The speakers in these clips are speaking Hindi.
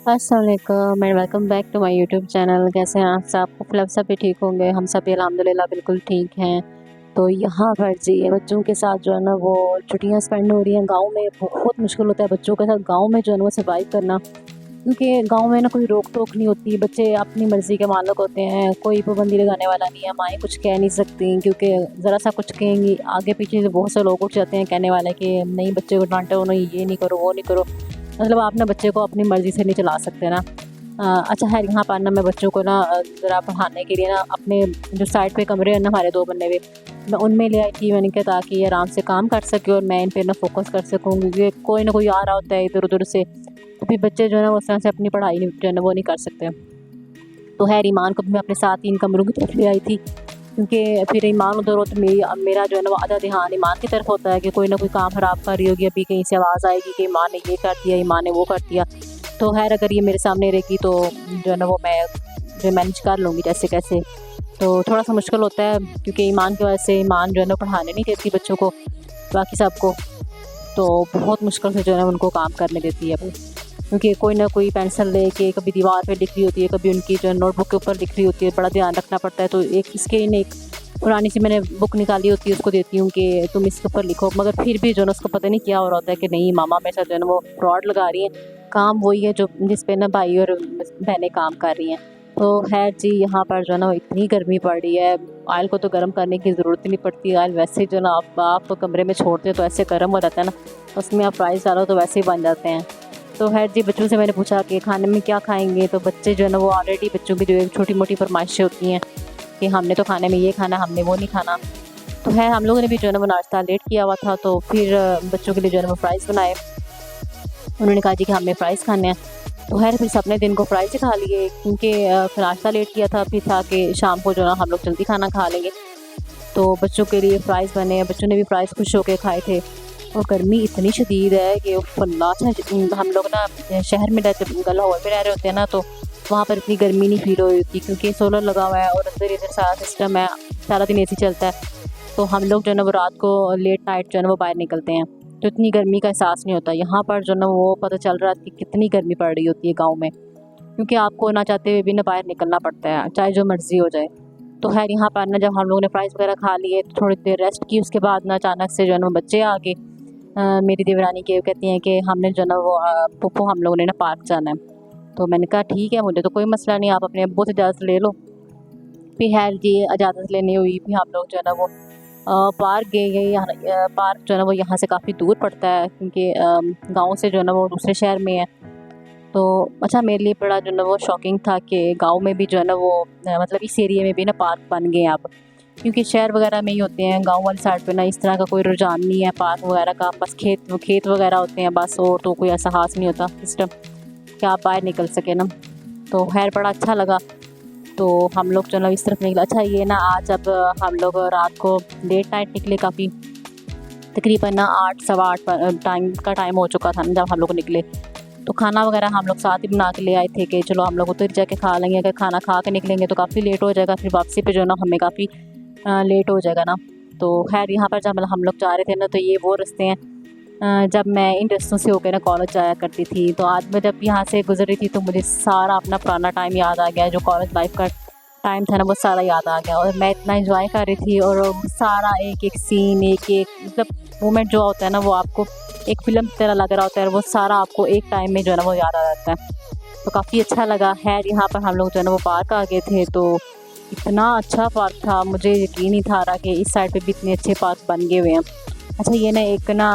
अस्सलाम वालेकुम and welcome back to my YouTube channel. कैसे हैं आप सब? होप सब भी ठीक होंगे। हम सब भी अल्हम्दुलिल्लाह बिल्कुल ठीक हैं। तो यहाँ पर जी बच्चों के साथ जो है ना वो छुट्टियाँ स्पेंड हो रही हैं। गांव में बहुत मुश्किल होता है बच्चों के साथ गांव में जो है ना वो सर्वाइव करना, क्योंकि गांव में ना कोई रोक टोक नहीं होती। बच्चे अपनी मर्ज़ी के मालिक होते हैं, कोई पाबंदी लगाने वाला नहीं है। माएँ कुछ कह नहीं सकती, क्योंकि ज़रा सा कुछ कहेंगी आगे पीछे से बहुत से लोग उठ जाते हैं कहने वाले कि नहीं बच्चे को डांटो, नहीं ये नहीं करो वो नहीं करो। मतलब आप ना बच्चे को अपनी मर्ज़ी से नहीं चला सकते ना। अच्छा है यहाँ पर ना मैं बच्चों को ना ज़रा पढ़ाने के लिए ना अपने जो साइड पे कमरे हैं ना हमारे 2 बने हुए, मैं उनमें ले आई थी। मैंने कहा ताकि ये आराम से काम कर सके और मैं इन पे ना फ़ोकस कर सकूँ, क्योंकि कोई ना कोई आ रहा होता है इधर-उधर से, तो फिर बच्चे जो है ना उस तरह से अपनी पढ़ाई नहीं जो है ना वो नहीं कर सकते। तो खैर ईमान को भी मैं अपने साथ इन कमरों की तरफ ले आई थी, क्योंकि फिर ईमान उधर हो तो मेरा जो है ना वो आधा ध्यान ईमान की तरफ होता है कि कोई ना कोई काम ख़राब कर रही होगी, अभी कहीं से आवाज़ आएगी कि ईमान ने ये कर दिया, ईमान ने वो कर दिया। तो खैर अगर ये मेरे सामने रहेगी तो जो है ना वो मैं जो मैनेज कर लूँगी जैसे कैसे। तो थोड़ा-सा मुश्किल होता है, क्योंकि ईमान की वजह से ईमान जो है ना पढ़ाने नहीं देती बच्चों को, बाकी सबको। तो बहुत मुश्किल से जो है ना उनको काम करने देती है वो, क्योंकि कोई ना कोई पेंसिल लेके कभी दीवार पे लिख रही होती है, कभी उनकी जो नोटबुक के ऊपर लिख रही होती है, बड़ा ध्यान रखना पड़ता है। तो एक पुरानी सी मैंने बुक निकाली होती है, उसको देती हूँ कि तुम इसके ऊपर लिखो, मगर फिर भी जो है ना उसको पता नहीं क्या हो रहा होता है कि नहीं मामा मेरे साथ जो है ना वो फ्रॉड लगा रही हैं। काम वही है जो जिस पे ना भाई और बहनें काम कर रही हैं। तो खैर जी यहाँ पर जो है ना इतनी गर्मी पड़ रही है, ऑयल को तो गर्म करने की ज़रूरत ही नहीं पड़ती। ऑयल वैसे ही जो है ना आप कमरे में छोड़ते हो तो ऐसे गर्म हो जाता है ना, उसमें आप राइस डालो तो वैसे ही बन जाते हैं। तो खैर जी बच्चों से मैंने पूछा कि खाने में क्या खाएँगे, तो बच्चे जो है ना वो ऑलरेडी बच्चों की जो है छोटी-मोटी फ़रमाइशें होती हैं कि हमने तो खाने में ये खाना, हमने वो नहीं खाना। तो खैर हम लोगों ने भी जो है ना वो नाश्ता लेट किया हुआ था, तो फिर बच्चों के लिए जो है ना वो फ्राइज़ बनाए। उन्होंने कहा जी कि हमें फ्राइज़ खाने हैं। तो खैर फिर सबने दिन को फ्राइज़ ही खा लिए, क्योंकि फिर नाश्ता लेट किया था, फिर था कि शाम को जो है ना हम लोग जल्दी खाना खा लेंगे। तो बच्चों के लिए फ्राइज़ बने, बच्चों ने भी फ्राइज़ खुश होके खाए थे। और गर्मी इतनी शदीद है कि अल्लाह अच्छा हम लोग ना शहर में रहते लाहौर में रह रहे होते हैं ना, तो वहाँ पर इतनी गर्मी नहीं फ़ील हो रही होती, क्योंकि सोलर लगा हुआ है और अंदर इधर सारा सिस्टम है, सारा दिन एसी चलता है। तो हम लोग जो है ना वो रात को लेट नाइट जो है ना वो बाहर निकलते हैं, तो इतनी गर्मी का एहसास नहीं होता। यहाँ पर जो है ना वो पता चल रहा है कि कितनी गर्मी पड़ रही होती है गाँव में, क्योंकि आपको ना चाहते हुए भी ना बाहर निकलना पड़ता है, चाहे जो मर्ज़ी हो जाए। तो खैर यहाँ पर ना जब हम लोगों ने फ्राइज़ वगैरह खा लिए तो थोड़ी देर रेस्ट की, उसके बाद ना अचानक से जो है ना बच्चे आ गए। मेरी देवरानी के कहती हैं कि हमने जो है ना वो पप्पू हम लोगों ने ना पार्क जाना है। तो मैंने कहा ठीक है, मुझे तो कोई मसला नहीं, आप अपने अब्बू से इजाज़त ले लो। फिर खैर जी इजाज़त लेनी हुई, फिर हम लोग जो है ना वो पार्क गए। यहाँ पार्क जो है ना वो यहाँ से काफ़ी दूर पड़ता है, क्योंकि गाँव से जो है ना वो दूसरे शहर में है। तो अच्छा मेरे लिए बड़ा जो है ना वो शॉकिंग था कि गाँव में भी जो है ना वो मतलब इस एरिया में भी ना पार्क बन गए हैं अब, क्योंकि शहर वगैरह में ही होते हैं। गाँव वाली साइड पे ना इस तरह का कोई रुझान नहीं है पार्क वगैरह का, बस खेत खेत वगैरह होते हैं बस, और तो कोई ऐसा ख़ास नहीं होता सिस्टम कि आप बाहर निकल सके ना। तो खैर बड़ा अच्छा लगा। तो हम लोग जो है ना इस तरफ निकला। अच्छा ये ना आज जब हम लोग रात को लेट नाइट निकले, काफ़ी तकरीबन ना 8 सवा 8 टाइम हो चुका था ना जब हम लोग निकले। तो खाना वगैरह हम लोग साथ ही बना के ले आए थे कि चलो हम लोग उधर जाके खा लेंगे, अगर खाना खा के निकलेंगे तो काफ़ी लेट हो जाएगा, फिर वापसी पे जो है ना हमें काफ़ी लेट हो जाएगा ना। तो खैर यहाँ पर जब हम लोग जा रहे थे ना, तो ये वो रास्ते हैं जब मैं इन रास्तों से होकर ना कॉलेज जाया करती थी। तो आज मैं जब यहाँ से गुजर रही थी तो मुझे सारा अपना पुराना टाइम याद आ गया, जो कॉलेज लाइफ का टाइम था ना वो सारा याद आ गया, और मैं इतना एंजॉय कर रही थी। और सारा एक एक सीन, एक एक मतलब मोमेंट जो होता है ना वो आपको एक फ़िल्म की तरह लग रहा होता है, और वो सारा आपको एक टाइम में जो है ना वो याद आ जाता है। तो काफ़ी अच्छा लगा। खैर यहाँ पर हम लोग जो है ना वो पार्क आ गए थे, तो इतना अच्छा पार्क था, मुझे यकीन नहीं था रहा कि इस साइड पे भी इतने अच्छे पार्क बन गए हुए हैं। अच्छा ये ना एक ना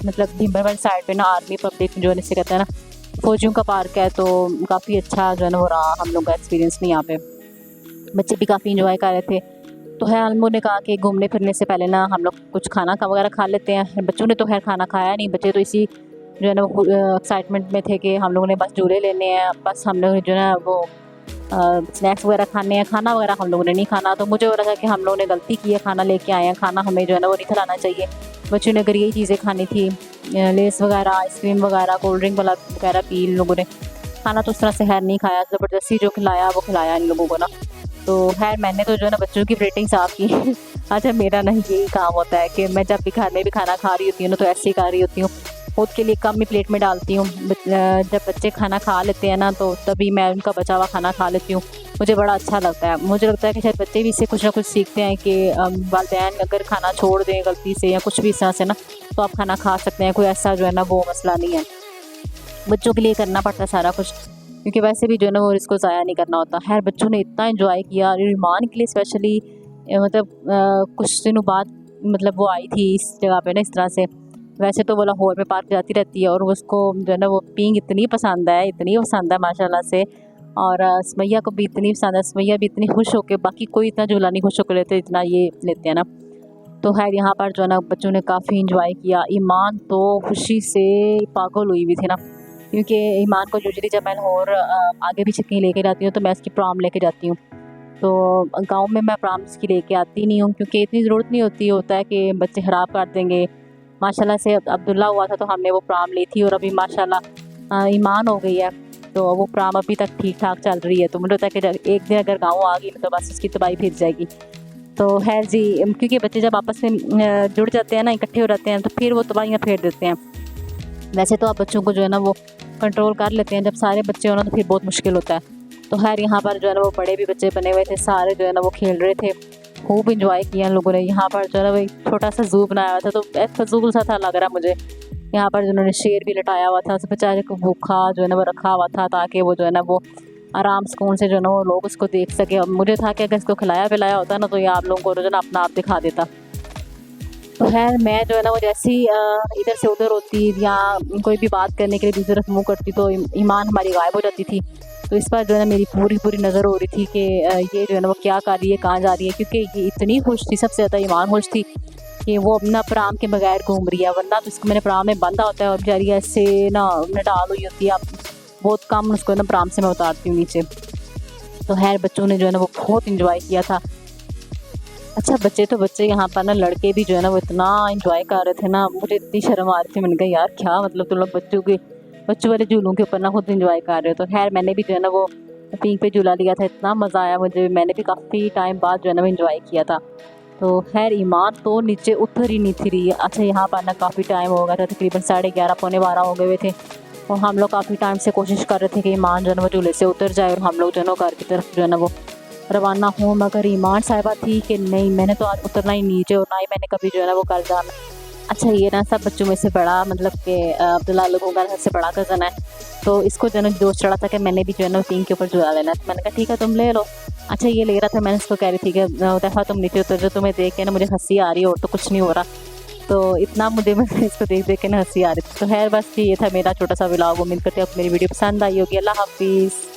मतलब भीमरवाल साइड पे ना आर्मी पब्लिक जो है जिसे कहते हैं ना फौजियों का पार्क है, तो काफ़ी अच्छा जो है ना वो रहा हम लोग का एक्सपीरियंस नहीं यहाँ पे। बच्चे भी काफ़ी इंजॉय कर रहे थे। तो है अनमोल ने कहा कि घूमने फिरने से पहले ना हम लोग कुछ खाना का वगैरह खा लेते हैं। बच्चों ने तो खैर खाना खाया नहीं, बच्चे तो इसी जो है ना वो एक्साइटमेंट में थे कि हम लोगों ने बस झूले लेने हैं, बस हम लोग जो है ना वो स्नैक्स वगैरह खाने हैं, खाना वगैरह हम लोगों ने नहीं खाना। तो मुझे हो रहा था कि हम लोगों ने गलती की है, खाना लेके आए हैं, खाना हमें जो है ना वो नहीं खिलाना चाहिए। बच्चों ने अगर यही चीज़ें खानी थी, लेस वगैरह, आइसक्रीम वगैरह, कोल्ड ड्रिंक वाला वगैरह पी इन लोगों ने। खाना तो उस तरह से खैर नहीं खाया, ज़बरदस्ती जो खिलाया वो खिलाया इन लोगों को ना। तो खैर मैंने तो जो है ना बच्चों की रेटिंग साफ़ की। अच्छा मेरा ना यही काम होता है कि मैं जब भी घर में भी खाना खा रही होती हूँ ना, तो ऐसे ही खा रही होती हूँ खुद के लिए कम ही प्लेट में डालती हूँ। जब बच्चे खाना खा लेते हैं ना तो तभी मैं उनका बचा हुआ खाना खा लेती हूँ। मुझे बड़ा अच्छा लगता है। मुझे लगता है कि शायद बच्चे भी इससे कुछ ना कुछ सीखते हैं कि वालिदैन अगर खाना छोड़ दें गलती से या कुछ भी इस तरह से ना, तो आप खाना खा सकते हैं, कोई ऐसा जो है ना वो मसला नहीं है। बच्चों के लिए करना पड़ता है सारा कुछ, क्योंकि वैसे भी जो है ना वो इसको ज़ाया नहीं करना होता। खैर बच्चों ने इतना एंजॉय किया, ईमान के लिए स्पेशली मतलब कुछ दिनों बाद मतलब वो आई थी इस जगह पे ना इस तरह से। वैसे तो वो लाहौर में पार्क जाती रहती है और उसको जो है ना वो पिंग इतनी पसंद है, इतनी पसंद है माशाल्लाह से। और सुमैया को भी इतनी पसंद है, सुमैया भी इतनी खुश होकर, बाकी कोई इतना झूला नहीं खुश होकर लेते जितना ये लेते हैं ना। तो खैर यहाँ पर जो है ना बच्चों ने काफ़ी इंजॉय किया। ईमान तो खुशी से पागल हुई हुई थी ना, क्योंकि ईमान को यूजुअली जब मैं लाहौर आगे पीछे कहीं लेके जाती हूँ तो मैं इसकी प्रॉम लेके जाती हूँ। तो गांव में मैं प्रॉम इसकी लेके आती नहीं हूँ, क्योंकि इतनी ज़रूरत नहीं होता है कि बच्चे ख़राब कर देंगे। माशाल्लाह से अब्दुल्ला हुआ था तो हमने वो प्राम ली थी, और अभी माशाल्लाह ईमान हो गई है तो वो प्राम अभी तक ठीक ठाक चल रही है। तो मुझे लगता है कि एक दिन अगर गाँव आ गई तो बस उसकी तबाही फिर जाएगी। तो खैर जी, क्योंकि बच्चे जब आपस में जुड़ जाते हैं ना, इकट्ठे हो जाते हैं, तो फिर वो तबाहियाँ फेर देते हैं। वैसे तो आप बच्चों को जो है ना वो कंट्रोल कर लेते हैं, जब सारे बच्चे हो ना तो फिर बहुत मुश्किल होता है। तो खैर यहाँ पर जो है ना वो बड़े भी बच्चे बने हुए थे, सारे जो है ना वो खेल रहे थे, खूब इंजॉय किया लोगों ने। यहाँ पर जो है ना वो एक छोटा सा ज़ू बनाया हुआ था, तो एक फजूल सा था लग रहा मुझे। यहाँ पर जिन्होंने शेर भी लटाया हुआ था, उस बेचारे को भूखा जो है ना वो रखा हुआ था, ताकि वो जो है ना वो आराम सुकून से जो है ना वो लोग उसको देख सके। अब मुझे था कि अगर इसको खिलाया पिलाया होता ना तो ये आप लोगों को जो है ना अपना आप दिखा देता। तो खैर मैं जो है ना वो जैसे ही इधर से उधर होती या कोई भी बात करने के लिए दूसरी तरफ मुँह करती तो ईमान हमारी गायब हो जाती थी। तो इस पर जो है ना मेरी पूरी नज़र हो रही थी कि ये जो है ना वो क्या कर रही है, कहाँ जा रही है, क्योंकि ये इतनी खुश थी, सबसे ज़्यादा ईमान खुश थी कि वो अपना प्राम के बगैर घूम रही है। वरना तो इसको मैंने प्राम में बंधा होता है और बेचारी ऐसे ना डाल हुई होती है, अब बहुत कम उसको ना प्राम से मैं उतारती हूँ नीचे। तो खैर बच्चों ने जो है ना वो बहुत इंजॉय किया था। अच्छा बच्चे तो बच्चे, यहाँ पर ना लड़के भी जो है ना वो इतना इंजॉय कर रहे थे ना, मुझे इतनी शर्म आ रही थी। मैंने कहा यार क्या मतलब तुम लोग बच्चों वाले झूलों के ऊपर ना खुद इंजॉय कर रहे हो। तो खैर मैंने भी जो है ना वो पिंक पे झूला लिया था, इतना मज़ा आया मुझे, मैंने भी काफ़ी टाइम बाद जो है ना वो इंजॉय किया था। तो खैर ईमान तो नीचे उतर ही नहीं थी रही। अच्छा यहाँ पर ना काफ़ी टाइम हो गया था, तकरीबन 11:30 पौने 12 हो गए हुए थे, और हम लोग काफ़ी टाइम से कोशिश कर रहे थे कि ईमान जो है ना वो झूले से उतर जाए और हम लोग जो है ना घर की तरफ जो है ना वो रवाना हूँ। मगर ईमान साहिबा थी कि नहीं, मैंने तो आज उतरना ही नीचे, और ना ही मैंने कभी जो है ना वो कर जाना। अच्छा ये ना सब बच्चों में से बड़ा मतलब कि अब्दुल्ला लोगों का सबसे बड़ा कज़न है, तो इसको जो है ना जोश चढ़ा था कि मैंने भी जो है ना पिंक के ऊपर झूला लेना। तो मैंने कहा ठीक है तुम ले लो। अच्छा ये ले रहा था, मैंने इसको कह रही थी कि दफ़ा तुम नीचे उतर जो, तुम्हें देख के ना मुझे हंसी आ रही है और तो कुछ नहीं हो रहा। तो इतना मुझे इसको देख के ना हंसी आ रही थी। तो खैर बस ये था मेरा छोटा सा व्लॉग। उम्मीद करती हूँ आपको मेरी वीडियो पसंद आई होगी। अल्लाह हाफिज़।